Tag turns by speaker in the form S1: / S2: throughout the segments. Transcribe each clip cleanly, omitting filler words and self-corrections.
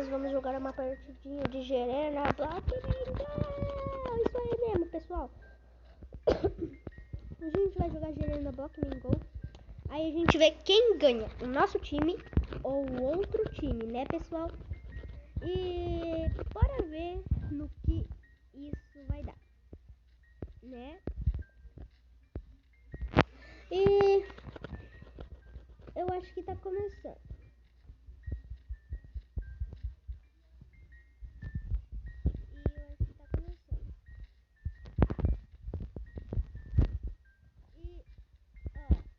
S1: nós vamos jogar uma partidinha de Gerena Block Mingo. Isso aí mesmo, pessoal. A gente vai jogar Gerena Block Mingo. Aí a gente vê quem ganha, o nosso time ou o outro time, né, pessoal? E bora ver no que isso vai dar, né? E eu acho que tá começando.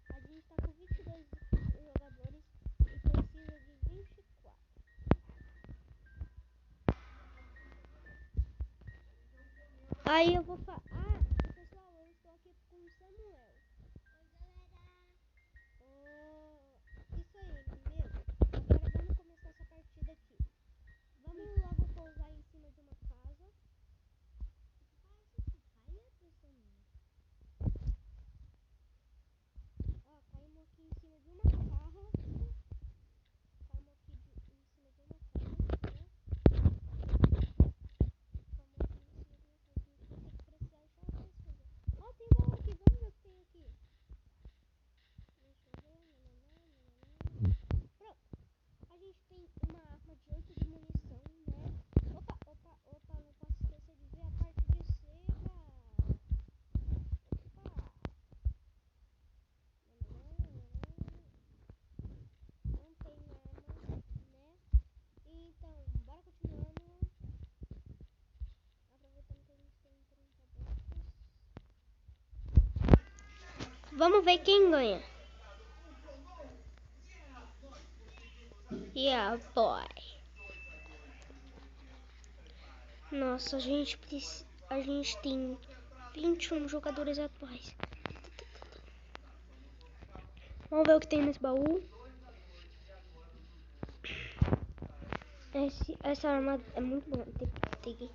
S1: A gente tá com 22 jogadores e precisa de 24. Aí eu vou falar. Ah, pessoal, eu estou aqui com o Samuel. Oi, galera. Isso aí, meu. Agora vamos começar essa partida aqui. Vamos logo pousar em cima de uma casa. Ó, caímos aqui em cima de uma carro. Caímos aqui em cima de uma casa, né? Ó, tem baú aqui, vamos ver o que tem aqui. Deixa eu ver. Pronto. A gente tem uma arma de 8 de munição, né? Opa, não posso esquecer de ver a parte de cima. Opa. Não tem arma, né? Então, bora continuando. Aproveitando que a gente tem 30 blocos. Vamos ver quem ganha. Yeah, boy. Nossa, a gente tem 21 jogadores atuais. Vamos ver o que tem nesse baú. Essa arma é muito boa. Tem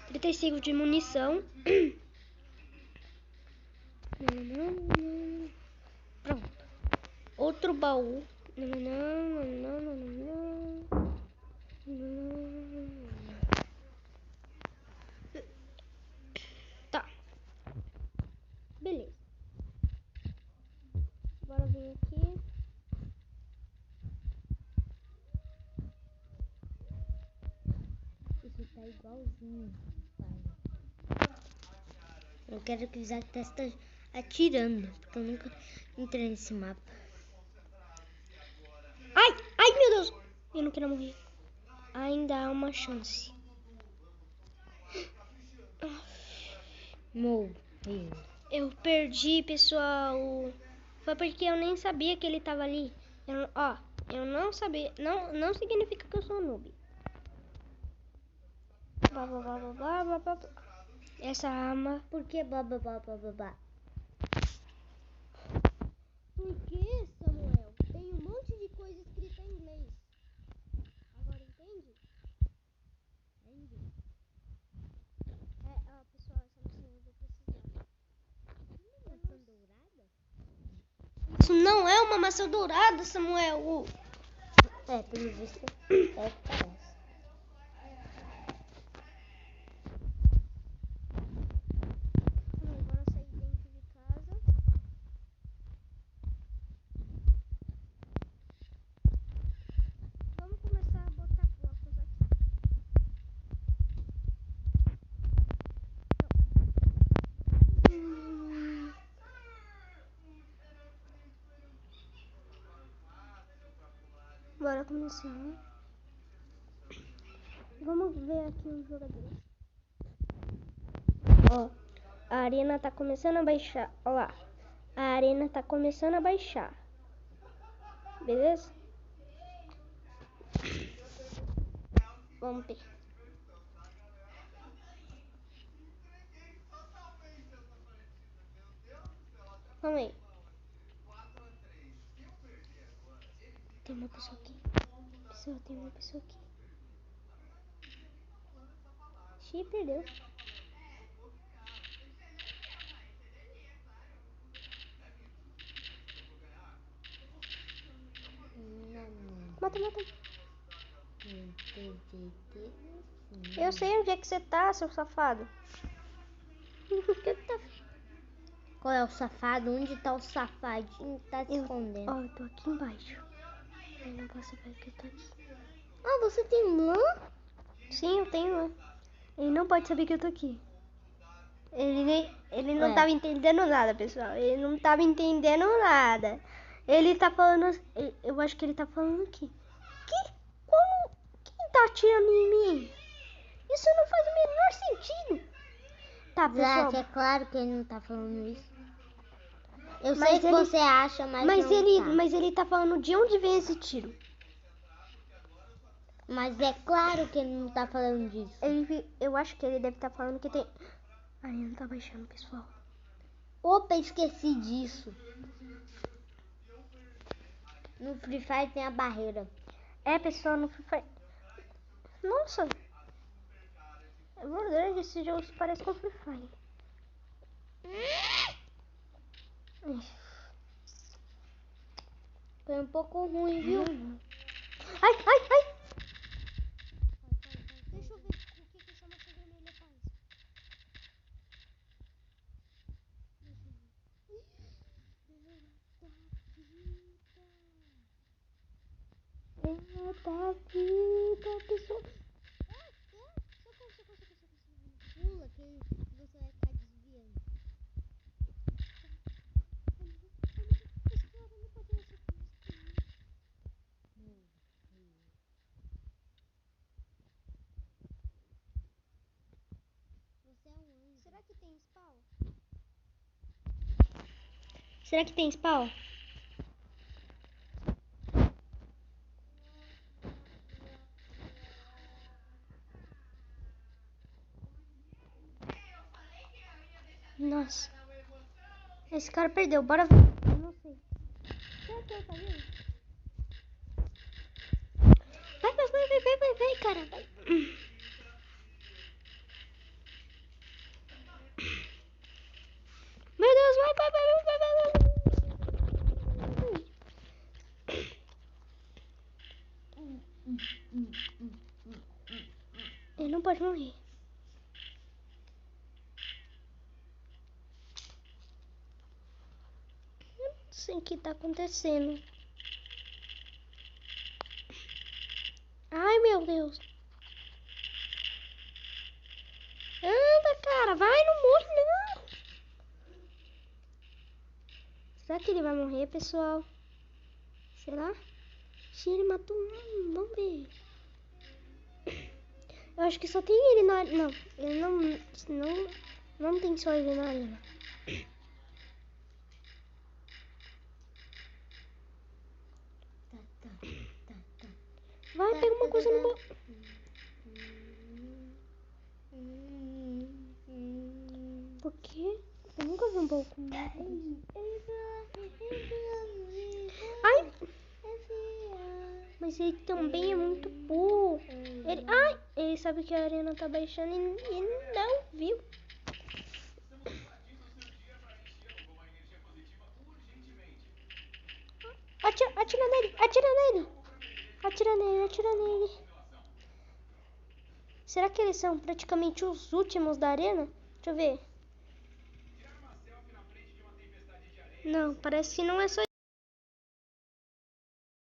S1: 35 de munição. Pronto. Outro baú. Tá. Beleza. Bora vir aqui. Isso tá igualzinho, pai. Eu quero que o Isaac teste atirando, porque eu nunca entrei nesse mapa. Ai, meu Deus! Eu não quero morrer. Ainda há uma chance. Morreu. Eu perdi, pessoal. Foi porque eu nem sabia que ele tava ali. Eu não sabia. Não significa que eu sou noob. Essa arma. Por que Por que, Samuel? Tem um monte de coisa escrita em inglês. Agora entende? Entendi. Pessoal, essa maçã eu vou precisar. Maçã dourada? Isso não é uma maçã dourada, Samuel. Pelo visto, parece. Agora sair dentro de casa. Vamos começar a botar blocos aqui. Bora começar. Vamos ver aqui os jogadores. Ó, a arena tá começando a baixar. Ó lá. A arena tá começando a baixar. Beleza? Vamos ver. Calma aí. Tem uma pessoa aqui. Tem uma pessoa aqui. Xiii, perdeu. Mata. Eu sei onde é que você tá, seu safado.
S2: Qual é o safado? Onde tá o safadinho que tá se escondendo?
S1: Ó, eu tô aqui embaixo. Eu não posso ver que eu tô aqui.
S2: Ah, você tem lã?
S1: Sim, eu tenho. Ele não pode saber que eu tô aqui. Ele não
S2: Ué.
S1: tava entendendo nada, pessoal. Ele não tava entendendo nada. Ele tá falando... Eu acho que ele tá falando aqui. Como? Quem tá atirando em mim? Isso não faz o menor sentido. Tá, pessoal.
S2: Zack, é claro que ele não tá falando isso. Eu
S1: Mas
S2: sei que
S1: ele-
S2: você acha, mas
S1: ele tá falando de onde vem esse tiro.
S2: Mas é claro que ele não tá falando disso.
S1: Eu acho que ele deve estar falando que tem... A arena tá baixando, pessoal.
S2: Opa, esqueci disso. No Free Fire tem a barreira.
S1: É, pessoal, no Free Fire... Nossa. É verdade, esse jogo se parece com o Free Fire.
S2: Foi um pouco ruim, viu?
S1: Ai, ai, ai. Deixa eu ver o que essa maçã vermelha faz. Ela tá vida, pessoal.
S2: Pula que você vai ficar desviando. Você é um anjo.
S1: Será que tem spawn? Será que tem spawn? Nossa. Esse cara perdeu. Bora ver. Eu não sei. Será que ele tá vindo? Vai, cara. Vai. Meu Deus, vai. Ele não pode morrer. Eu não sei o que tá acontecendo. Ai, meu Deus. Anda, cara. Vai, não morre, não. Será que ele vai morrer, pessoal? Será? Se ele matou um, vamos ver. Eu acho que só tem ele na arena. Não, ele não tem só ele na arena. Vai, pega uma coisa no bolso. Por quê? Eu nunca vi um pouco. Ai! Mas ele também é muito burro. Ele sabe que a arena tá baixando e não viu. Atira nele. Será que eles são praticamente os últimos da arena? Deixa eu ver. Não, parece que não é só